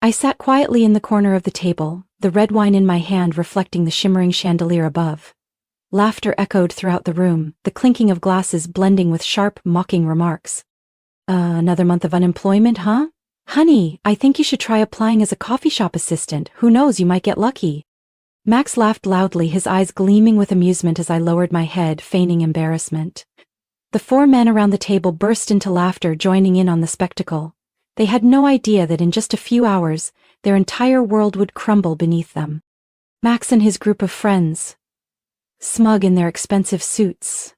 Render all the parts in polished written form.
I sat quietly in the corner of the table, the red wine in my hand reflecting the shimmering chandelier above. Laughter echoed throughout the room, the clinking of glasses blending with sharp, mocking remarks. Another month of unemployment, huh? Honey, I think you should try applying as a coffee shop assistant. Who knows, you might get lucky. Max laughed loudly, his eyes gleaming with amusement as I lowered my head, feigning embarrassment. The four men around the table burst into laughter, joining in on the spectacle. They had no idea that in just a few hours, their entire world would crumble beneath them. Max and his group of friends, smug in their expensive suits,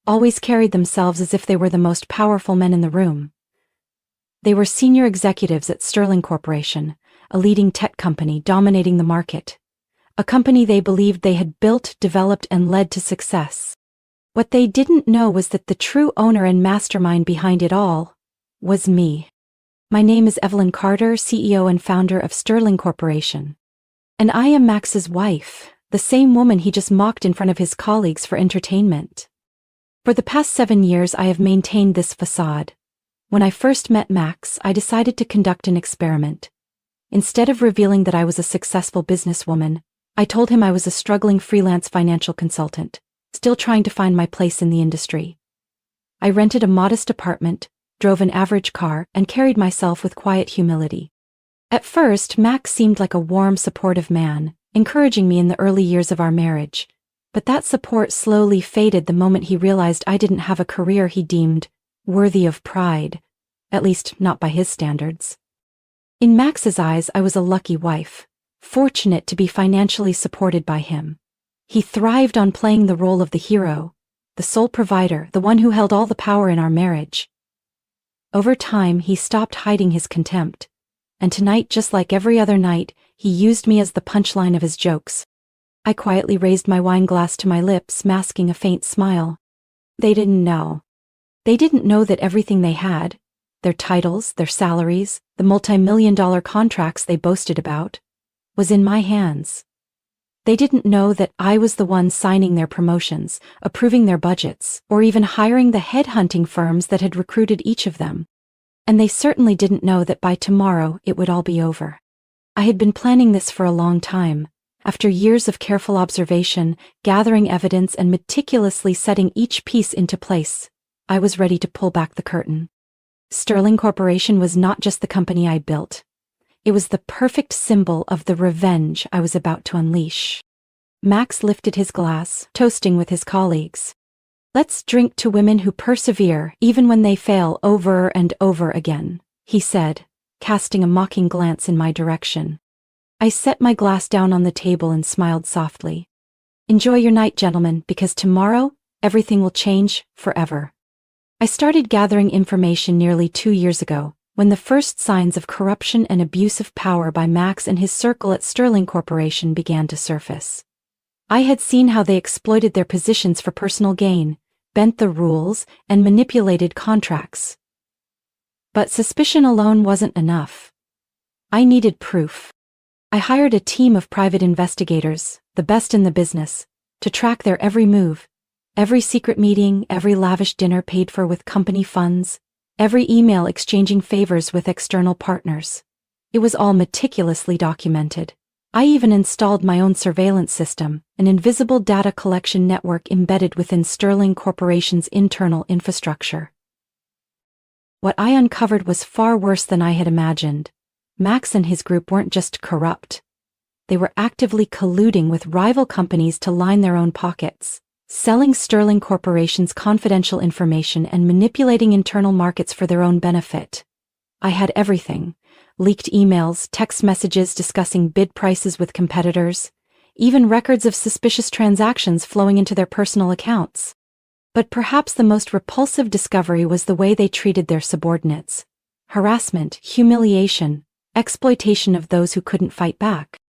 always carried themselves as if they were the most powerful men in the room. They were senior executives at Sterling Corporation, a leading tech company dominating the market. A company they believed they had built, developed, and led to success. What they didn't know was that the true owner and mastermind behind it all was me. My name is Evelyn Carter, CEO and founder of Sterling Corporation. And I am Max's wife, the same woman he just mocked in front of his colleagues for entertainment. For the past 7 years, I have maintained this facade. When I first met Max, I decided to conduct an experiment. Instead of revealing that I was a successful businesswoman, I told him I was a struggling freelance financial consultant, still trying to find my place in the industry. I rented a modest apartment, drove an average car, and carried myself with quiet humility. At first, Max seemed like a warm, supportive man, encouraging me in the early years of our marriage. But that support slowly faded the moment he realized I didn't have a career he deemed worthy of pride, at least not by his standards. In Max's eyes, I was a lucky wife, fortunate to be financially supported by him. He thrived on playing the role of the hero, the sole provider, the one who held all the power in our marriage. Over time, he stopped hiding his contempt, and tonight, just like every other night, he used me as the punchline of his jokes. I quietly raised my wine glass to my lips, masking a faint smile. They didn't know. They didn't know that everything they had, their titles, their salaries, the multi-million-dollar contracts they boasted about, was in my hands. They didn't know that I was the one signing their promotions, approving their budgets, or even hiring the headhunting firms that had recruited each of them. And they certainly didn't know that by tomorrow it would all be over. I had been planning this for a long time. After years of careful observation, gathering evidence, and meticulously setting each piece into place, I was ready to pull back the curtain. Sterling Corporation was not just the company I built. It was the perfect symbol of the revenge I was about to unleash. Max lifted his glass, toasting with his colleagues. "Let's drink to women who persevere even when they fail over and over again," he said, casting a mocking glance in my direction. I set my glass down on the table and smiled softly. "Enjoy your night, gentlemen, because tomorrow, everything will change forever." I started gathering information nearly 2 years ago, when the first signs of corruption and abuse of power by Max and his circle at Sterling Corporation began to surface. I had seen how they exploited their positions for personal gain, bent the rules, and manipulated contracts. But suspicion alone wasn't enough. I needed proof. I hired a team of private investigators, the best in the business, to track their every move, every secret meeting, every lavish dinner paid for with company funds, every email exchanging favors with external partners. It was all meticulously documented. I even installed my own surveillance system, an invisible data collection network embedded within Sterling Corporation's internal infrastructure. What I uncovered was far worse than I had imagined. Max and his group weren't just corrupt. They were actively colluding with rival companies to line their own pockets, selling Sterling Corporation's confidential information and manipulating internal markets for their own benefit. I had everything: leaked emails, text messages discussing bid prices with competitors, even records of suspicious transactions flowing into their personal accounts. But perhaps the most repulsive discovery was the way they treated their subordinates. Harassment, humiliation, exploitation of those who couldn't fight back.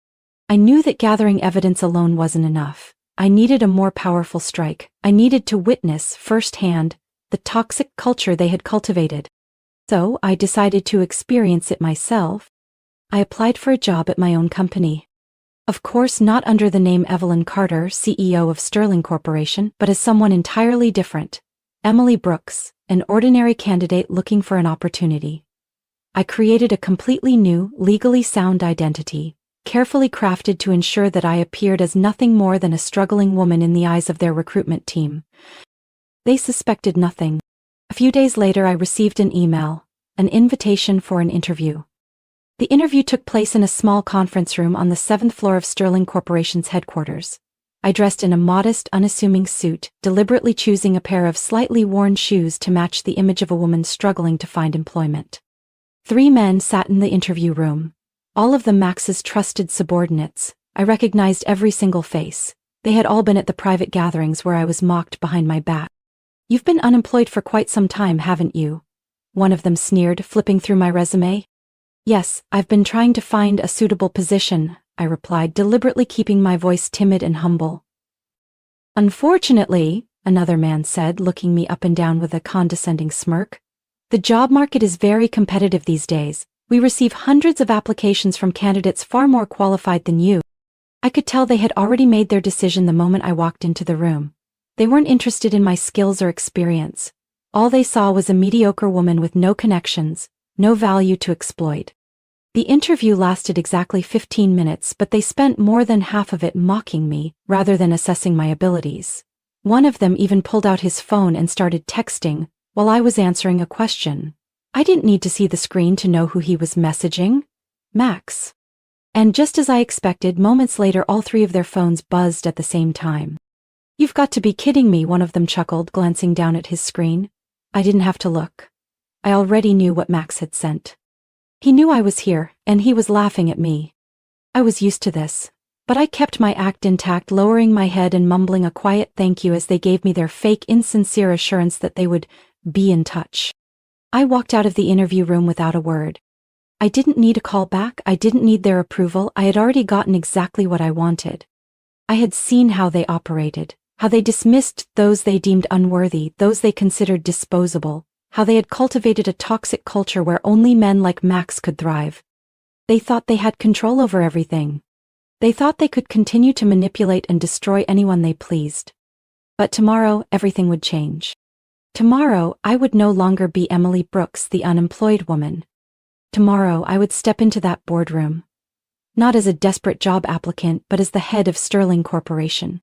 I knew that gathering evidence alone wasn't enough. I needed a more powerful strike. I needed to witness firsthand the toxic culture they had cultivated. So I decided to experience it myself. I applied for a job at my own company. Of course, not under the name Evelyn Carter, CEO of Sterling Corporation, but as someone entirely different. Emily Brooks, an ordinary candidate looking for an opportunity. I created a completely new, legally sound identity, carefully crafted to ensure that I appeared as nothing more than a struggling woman in the eyes of their recruitment team. They suspected nothing. A few days later I received an email, an invitation for an interview. The interview took place in a small conference room on the 7th floor of Sterling Corporation's headquarters. I dressed in a modest, unassuming suit, deliberately choosing a pair of slightly worn shoes to match the image of a woman struggling to find employment. 3 men sat in the interview room. All of them Max's trusted subordinates. I recognized every single face. They had all been at the private gatherings where I was mocked behind my back. "You've been unemployed for quite some time, haven't you?" one of them sneered, flipping through my resume. "Yes, I've been trying to find a suitable position," I replied, deliberately keeping my voice timid and humble. "Unfortunately," another man said, looking me up and down with a condescending smirk, "the job market is very competitive these days. We receive hundreds of applications from candidates far more qualified than you." I could tell they had already made their decision the moment I walked into the room. They weren't interested in my skills or experience. All they saw was a mediocre woman with no connections, no value to exploit. The interview lasted exactly 15 minutes, but they spent more than half of it mocking me, rather than assessing my abilities. One of them even pulled out his phone and started texting, while I was answering a question. I didn't need to see the screen to know who he was messaging. Max. And just as I expected, moments later all 3 of their phones buzzed at the same time. "You've got to be kidding me," one of them chuckled, glancing down at his screen. I didn't have to look. I already knew what Max had sent. He knew I was here, and he was laughing at me. I was used to this, but I kept my act intact, lowering my head and mumbling a quiet thank you as they gave me their fake, insincere assurance that they would be in touch. I walked out of the interview room without a word. I didn't need a call back, I didn't need their approval, I had already gotten exactly what I wanted. I had seen how they operated, how they dismissed those they deemed unworthy, those they considered disposable, how they had cultivated a toxic culture where only men like Max could thrive. They thought they had control over everything. They thought they could continue to manipulate and destroy anyone they pleased. But tomorrow, everything would change. Tomorrow, I would no longer be Emily Brooks, the unemployed woman. Tomorrow, I would step into that boardroom. Not as a desperate job applicant, but as the head of Sterling Corporation.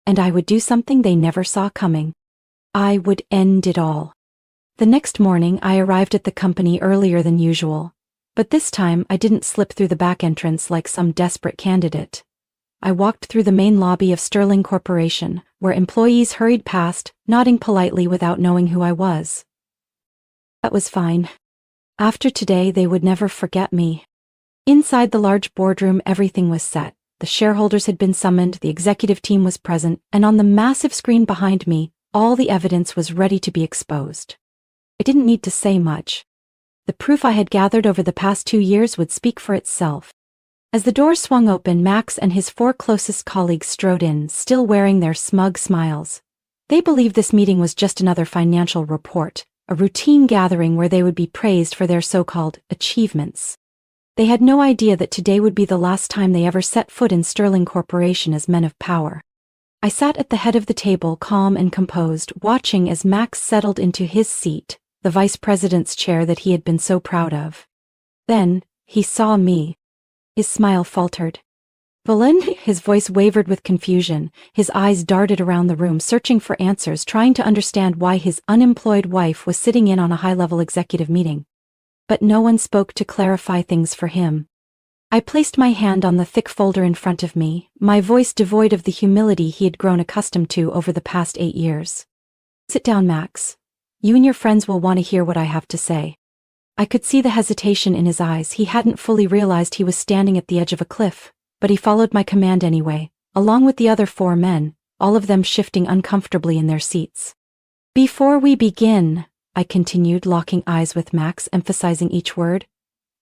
And I would do something they never saw coming. I would end it all. The next morning, I arrived at the company earlier than usual. But this time, I didn't slip through the back entrance like some desperate candidate. I walked through the main lobby of Sterling Corporation, where employees hurried past, nodding politely without knowing who I was. That was fine. After today, they would never forget me. Inside the large boardroom, everything was set. The shareholders had been summoned, the executive team was present, and on the massive screen behind me, all the evidence was ready to be exposed. I didn't need to say much. The proof I had gathered over the past 2 years would speak for itself. As the door swung open, Max and his 4 closest colleagues strode in, still wearing their smug smiles. They believed this meeting was just another financial report, a routine gathering where they would be praised for their so-called achievements. They had no idea that today would be the last time they ever set foot in Sterling Corporation as men of power. I sat at the head of the table, calm and composed, watching as Max settled into his seat, the vice president's chair that he had been so proud of. Then, he saw me. His smile faltered. "Villain?" His voice wavered with confusion. His eyes darted around the room, searching for answers, trying to understand why his unemployed wife was sitting in on a high-level executive meeting. But no one spoke to clarify things for him. I placed my hand on the thick folder in front of me, my voice devoid of the humility he had grown accustomed to over the past 8 years. "Sit down, Max. You and your friends will want to hear what I have to say." I could see the hesitation in his eyes. He hadn't fully realized he was standing at the edge of a cliff, but he followed my command anyway, along with the other 4 men, all of them shifting uncomfortably in their seats. "Before we begin," I continued, locking eyes with Max, emphasizing each word,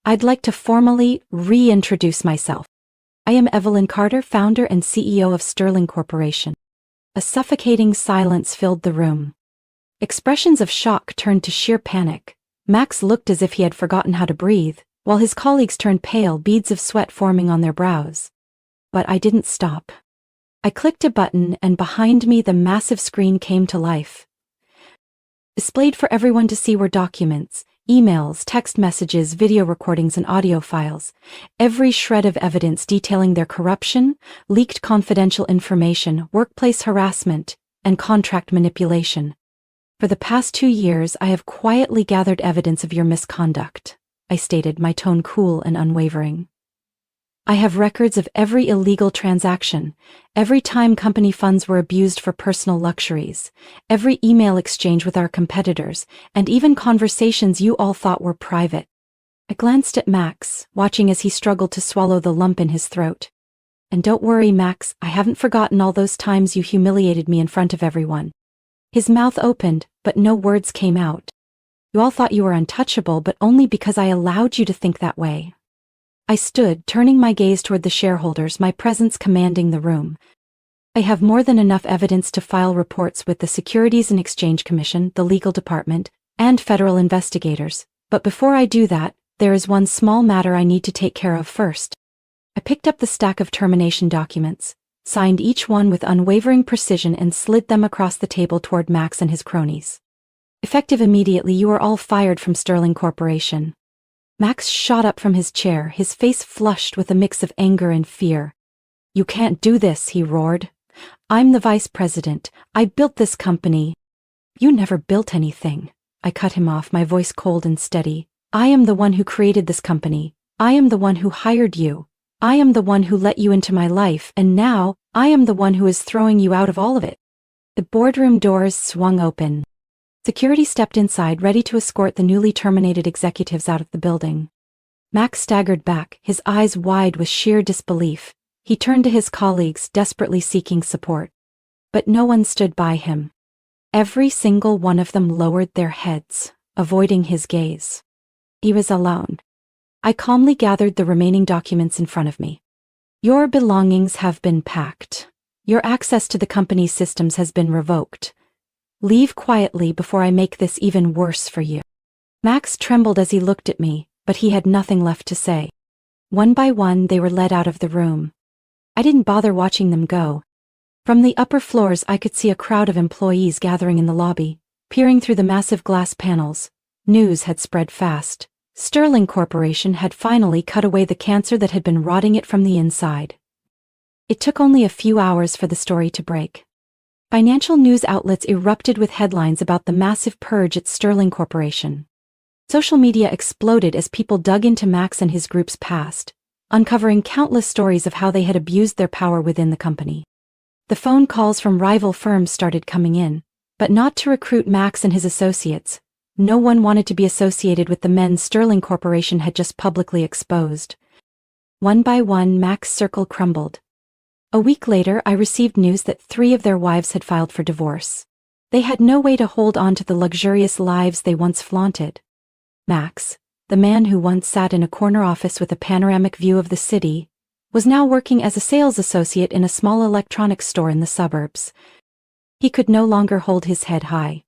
"I'd like to formally reintroduce myself. I am Evelyn Carter, founder and CEO of Sterling Corporation." A suffocating silence filled the room. Expressions of shock turned to sheer panic. Max looked as if he had forgotten how to breathe, while his colleagues turned pale, beads of sweat forming on their brows. But I didn't stop. I clicked a button, and behind me the massive screen came to life. Displayed for everyone to see were documents, Emails, text messages, video recordings, and audio files. Every shred of evidence detailing their corruption, leaked confidential information, workplace harassment, and contract manipulation. For the past 2 years, I have quietly gathered evidence of your misconduct, I stated, my tone cool and unwavering. I have records of every illegal transaction, every time company funds were abused for personal luxuries, every email exchange with our competitors, and even conversations you all thought were private. I glanced at Max, watching as he struggled to swallow the lump in his throat. And don't worry, Max, I haven't forgotten all those times you humiliated me in front of everyone. His mouth opened, but no words came out. You all thought you were untouchable, but only because I allowed you to think that way. I stood, turning my gaze toward the shareholders, my presence commanding the room. I have more than enough evidence to file reports with the Securities and Exchange Commission, the legal department, and federal investigators, but before I do that, there is one small matter I need to take care of first. I picked up the stack of termination documents, signed each one with unwavering precision, and slid them across the table toward Max and his cronies. Effective immediately, you are all fired from Sterling Corporation. Max shot up from his chair, his face flushed with a mix of anger and fear. You can't do this, he roared. I'm the vice president. I built this company. You never built anything. I cut him off, my voice cold and steady. I am the one who created this company. I am the one who hired you. I am the one who let you into my life, and now, I am the one who is throwing you out of all of it. The boardroom doors swung open. Security stepped inside, ready to escort the newly terminated executives out of the building. Max staggered back, his eyes wide with sheer disbelief. He turned to his colleagues, desperately seeking support. But no one stood by him. Every single one of them lowered their heads, avoiding his gaze. He was alone. I calmly gathered the remaining documents in front of me. Your belongings have been packed. Your access to the company's systems has been revoked. Leave quietly before I make this even worse for you. Max trembled as he looked at me, but he had nothing left to say. One by one, they were led out of the room. I didn't bother watching them go. From the upper floors, I could see a crowd of employees gathering in the lobby, peering through the massive glass panels. News had spread fast. Sterling Corporation had finally cut away the cancer that had been rotting it from the inside. It took only a few hours for the story to break. Financial news outlets erupted with headlines about the massive purge at Sterling Corporation. Social media exploded as people dug into Max and his group's past, uncovering countless stories of how they had abused their power within the company. The phone calls from rival firms started coming in, but not to recruit Max and his associates. No one wanted to be associated with the men Sterling Corporation had just publicly exposed. One by one, Max's circle crumbled. A week later, I received news that 3 of their wives had filed for divorce. They had no way to hold on to the luxurious lives they once flaunted. Max, the man who once sat in a corner office with a panoramic view of the city, was now working as a sales associate in a small electronics store in the suburbs. He could no longer hold his head high.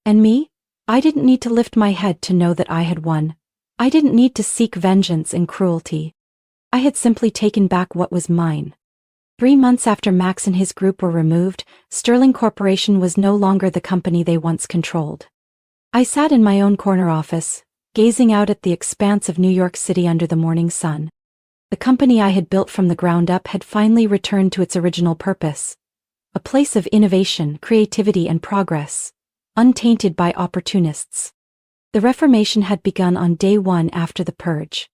And me? I didn't need to lift my head to know that I had won. I didn't need to seek vengeance and cruelty. I had simply taken back what was mine. 3 months after Max and his group were removed, Sterling Corporation was no longer the company they once controlled. I sat in my own corner office, gazing out at the expanse of New York City under the morning sun. The company I had built from the ground up had finally returned to its original purpose, a place of innovation, creativity, and progress, untainted by opportunists. The reformation had begun on day 1 after the purge.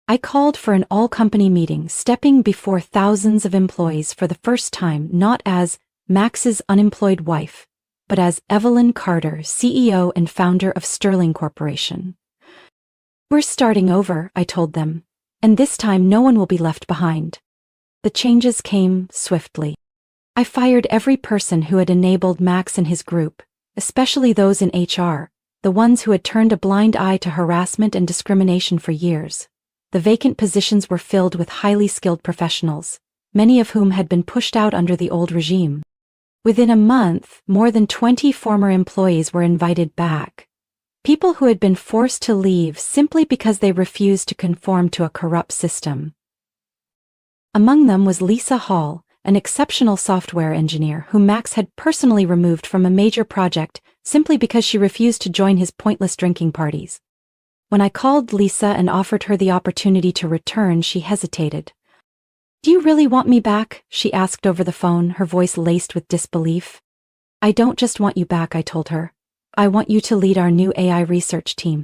I called for an all-company meeting, stepping before thousands of employees for the first time, not as Max's unemployed wife, but as Evelyn Carter, CEO and founder of Sterling Corporation. We're starting over, I told them, and this time no one will be left behind. The changes came swiftly. I fired every person who had enabled Max and his group, especially those in HR, the ones who had turned a blind eye to harassment and discrimination for years. The vacant positions were filled with highly skilled professionals, many of whom had been pushed out under the old regime. Within a month, more than 20 former employees were invited back. People who had been forced to leave simply because they refused to conform to a corrupt system. Among them was Lisa Hall, an exceptional software engineer whom Max had personally removed from a major project simply because she refused to join his pointless drinking parties. When I called Lisa and offered her the opportunity to return, she hesitated. "Do you really want me back?" she asked over the phone, her voice laced with disbelief. "I don't just want you back," I told her. "I want you to lead our new AI research team."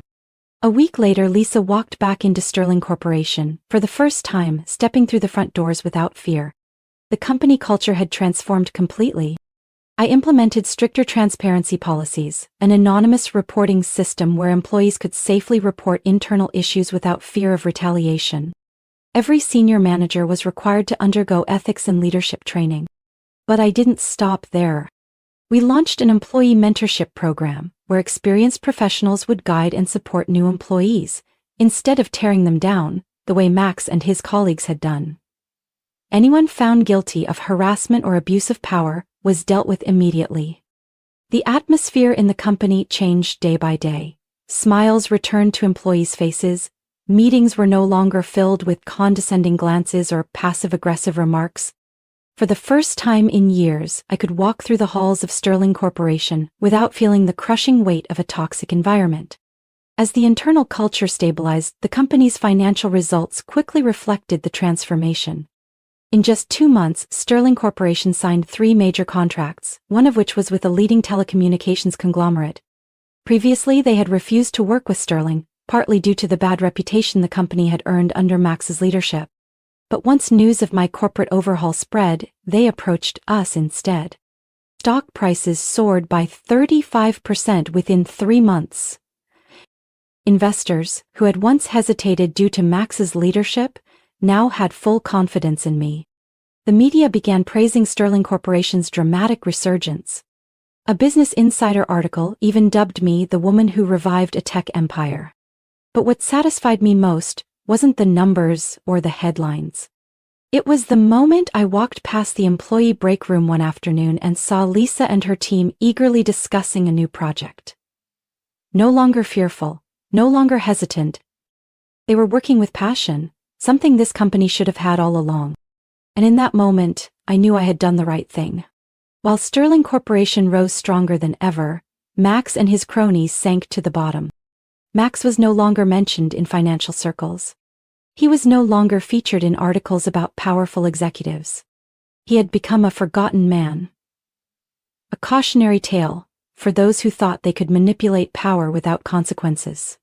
A week later, Lisa walked back into Sterling Corporation, for the first time, stepping through the front doors without fear. The company culture had transformed completely. I implemented stricter transparency policies, an anonymous reporting system where employees could safely report internal issues without fear of retaliation. Every senior manager was required to undergo ethics and leadership training. But I didn't stop there. We launched an employee mentorship program, where experienced professionals would guide and support new employees, instead of tearing them down, the way Max and his colleagues had done. Anyone found guilty of harassment or abuse of power was dealt with immediately. The atmosphere in the company changed day by day. Smiles returned to employees' faces. Meetings were no longer filled with condescending glances or passive-aggressive remarks. For the first time in years, I could walk through the halls of Sterling Corporation without feeling the crushing weight of a toxic environment. As the internal culture stabilized, the company's financial results quickly reflected the transformation. In just 2 months, Sterling Corporation signed 3 major contracts, one of which was with a leading telecommunications conglomerate. Previously, they had refused to work with Sterling, partly due to the bad reputation the company had earned under Max's leadership. But once news of my corporate overhaul spread, they approached us instead. Stock prices soared by 35% within 3 months. Investors, who had once hesitated due to Max's leadership, now had full confidence in me. The media began praising Sterling Corporation's dramatic resurgence. A Business Insider article even dubbed me the woman who revived a tech empire. But what satisfied me most wasn't the numbers or the headlines. It was the moment I walked past the employee break room one afternoon and saw Lisa and her team eagerly discussing a new project. No longer fearful, no longer hesitant. They were working with passion, something this company should have had all along. And in that moment, I knew I had done the right thing. While Sterling Corporation rose stronger than ever, Max and his cronies sank to the bottom. Max was no longer mentioned in financial circles. He was no longer featured in articles about powerful executives. He had become a forgotten man. A cautionary tale for those who thought they could manipulate power without consequences.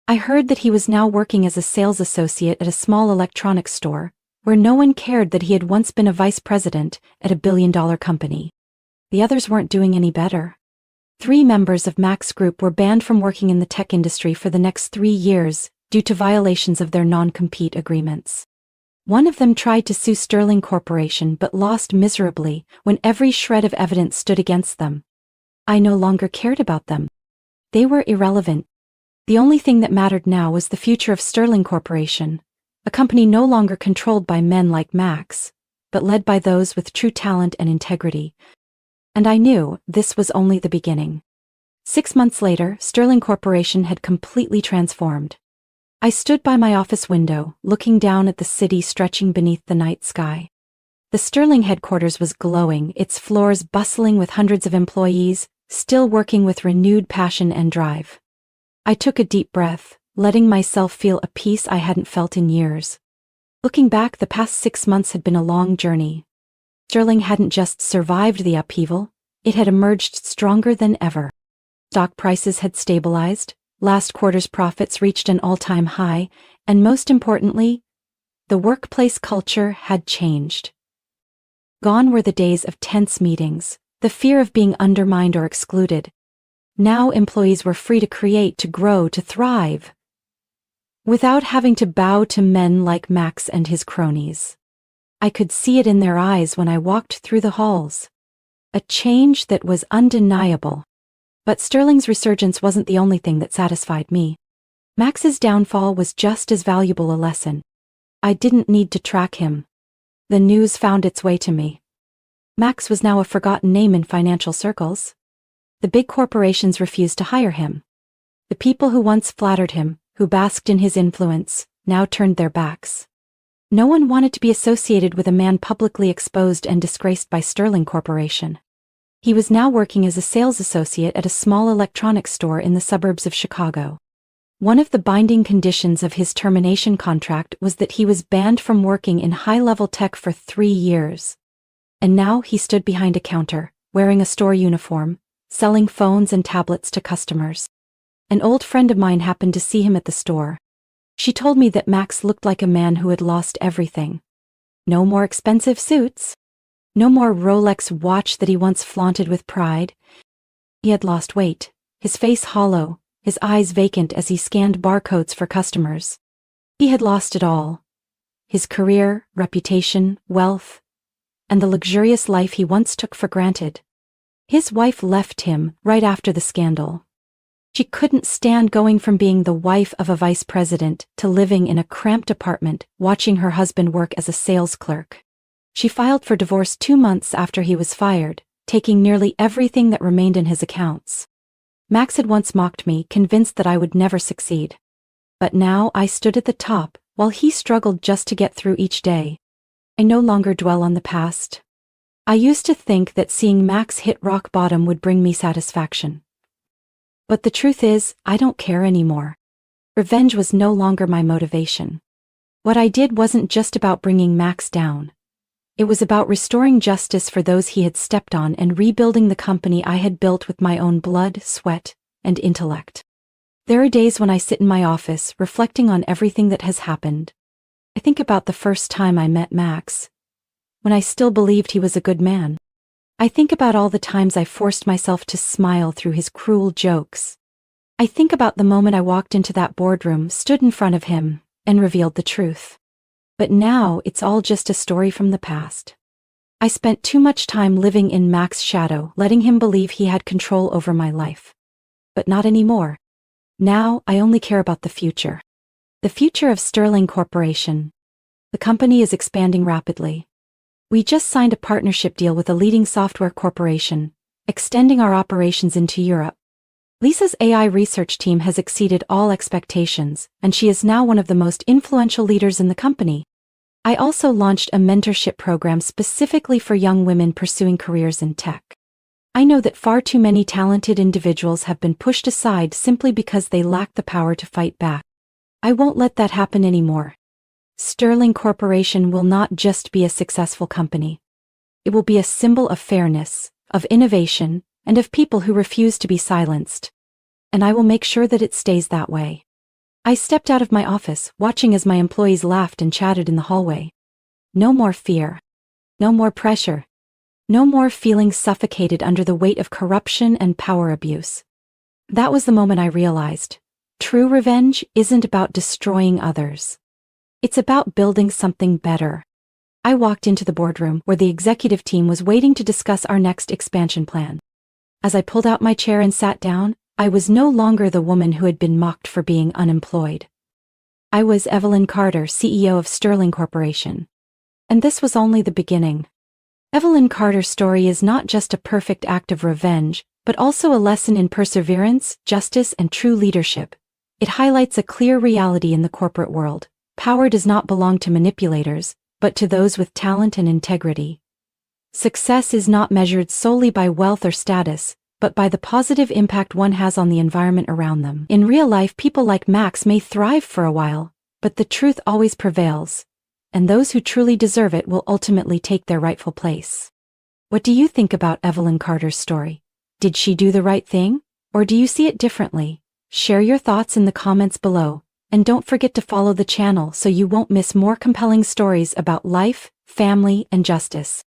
I heard that he was now working as a sales associate at a small electronics store, where no one cared that he had once been a vice president at a billion-dollar company. The others weren't doing any better. 3 members of Max Group were banned from working in the tech industry for the next 3 years due to violations of their non-compete agreements. One of them tried to sue Sterling Corporation but lost miserably when every shred of evidence stood against them. I no longer cared about them. They were irrelevant. The only thing that mattered now was the future of Sterling Corporation, a company no longer controlled by men like Max, but led by those with true talent and integrity. And I knew this was only the beginning. 6 months later, Sterling Corporation had completely transformed. I stood by my office window, looking down at the city stretching beneath the night sky. The Sterling headquarters was glowing, its floors bustling with hundreds of employees, still working with renewed passion and drive. I took a deep breath, letting myself feel a peace I hadn't felt in years. Looking back, the past 6 months had been a long journey. Sterling hadn't just survived the upheaval, it had emerged stronger than ever. Stock prices had stabilized, last quarter's profits reached an all-time high, and most importantly, the workplace culture had changed. Gone were the days of tense meetings, the fear of being undermined or excluded. Now employees were free to create, to grow, to thrive, without having to bow to men like Max and his cronies. I could see it in their eyes when I walked through the halls. A change that was undeniable. But Sterling's resurgence wasn't the only thing that satisfied me. Max's downfall was just as valuable a lesson. I didn't need to track him. The news found its way to me. Max was now a forgotten name in financial circles. The big corporations refused to hire him. The people who once flattered him, who basked in his influence, now turned their backs. No one wanted to be associated with a man publicly exposed and disgraced by Sterling Corporation. He was now working as a sales associate at a small electronics store in the suburbs of Chicago. One of the binding conditions of his termination contract was that he was banned from working in high-level tech for 3 years. And now he stood behind a counter, wearing a store uniform, selling phones and tablets to customers. An old friend of mine happened to see him at the store. She told me that Max looked like a man who had lost everything. No more expensive suits. No more Rolex watch that he once flaunted with pride. He had lost weight, his face hollow, his eyes vacant as he scanned barcodes for customers. He had lost it all. His career, reputation, wealth, and the luxurious life he once took for granted. His wife left him right after the scandal. She couldn't stand going from being the wife of a vice president to living in a cramped apartment, watching her husband work as a sales clerk. She filed for divorce 2 months after he was fired, taking nearly everything that remained in his accounts. Max had once mocked me, convinced that I would never succeed. But now I stood at the top, while he struggled just to get through each day. I no longer dwell on the past. I used to think that seeing Max hit rock bottom would bring me satisfaction. But the truth is, I don't care anymore. Revenge was no longer my motivation. What I did wasn't just about bringing Max down. It was about restoring justice for those he had stepped on and rebuilding the company I had built with my own blood, sweat, and intellect. There are days when I sit in my office, reflecting on everything that has happened. I think about the first time I met Max, when I still believed he was a good man. I think about all the times I forced myself to smile through his cruel jokes. I think about the moment I walked into that boardroom, stood in front of him, and revealed the truth. But now it's all just a story from the past. I spent too much time living in Max's shadow, letting him believe he had control over my life. But not anymore. Now I only care about the future. The future of Sterling Corporation. The company is expanding rapidly. We just signed a partnership deal with a leading software corporation, extending our operations into Europe. Lisa's AI research team has exceeded all expectations, and she is now one of the most influential leaders in the company. I also launched a mentorship program specifically for young women pursuing careers in tech. I know that far too many talented individuals have been pushed aside simply because they lack the power to fight back. I won't let that happen anymore. Sterling Corporation will not just be a successful company. It will be a symbol of fairness, of innovation, and of people who refuse to be silenced. And I will make sure that it stays that way. I stepped out of my office, watching as my employees laughed and chatted in the hallway. No more fear. No more pressure. No more feeling suffocated under the weight of corruption and power abuse. That was the moment I realized, true revenge isn't about destroying others. It's about building something better. I walked into the boardroom where the executive team was waiting to discuss our next expansion plan. As I pulled out my chair and sat down, I was no longer the woman who had been mocked for being unemployed. I was Evelyn Carter, CEO of Sterling Corporation. And this was only the beginning. Evelyn Carter's story is not just a perfect act of revenge, but also a lesson in perseverance, justice, and true leadership. It highlights a clear reality in the corporate world. Power does not belong to manipulators, but to those with talent and integrity. Success is not measured solely by wealth or status, but by the positive impact one has on the environment around them. In real life, people like Max may thrive for a while, but the truth always prevails, and those who truly deserve it will ultimately take their rightful place. What do you think about Evelyn Carter's story? Did she do the right thing, or do you see it differently? Share your thoughts in the comments below, and don't forget to follow the channel so you won't miss more compelling stories about life, family, and justice.